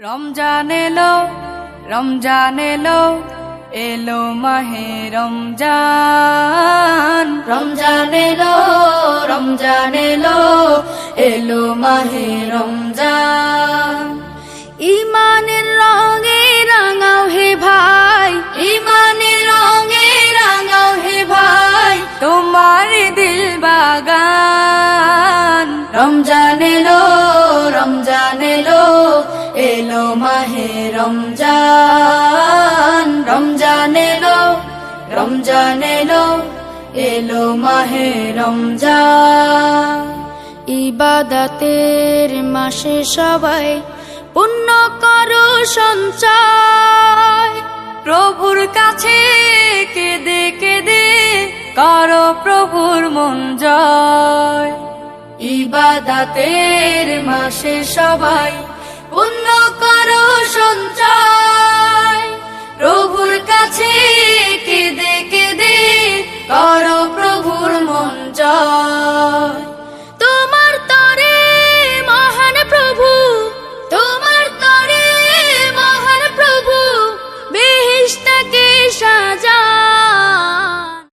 রমজান এলো, রমজান এলো, এলো মাহে রমজান। রমজান এলো, রমজান এলো, এলো মাহে রমজান। ইমানের রঙে রাঙাও হে ভাই, ইমানের রঙে রাঙাও হে ভাই, তোমার দিল বাগান। রমজান এলো, রমজান এলো, এলো মাহে রমজান। রমজান এলো, রমজান এলো, এলো মাহে রমজান। ইবাদতের মাসে সবাই পুণ্য করো সঞ্চয়, প্রভুর কাছে কেঁদে কেঁদে করো প্রভুর মন জয়। ইবাদতের মাসে সবাই পুণ্য করো সঞ্চয়,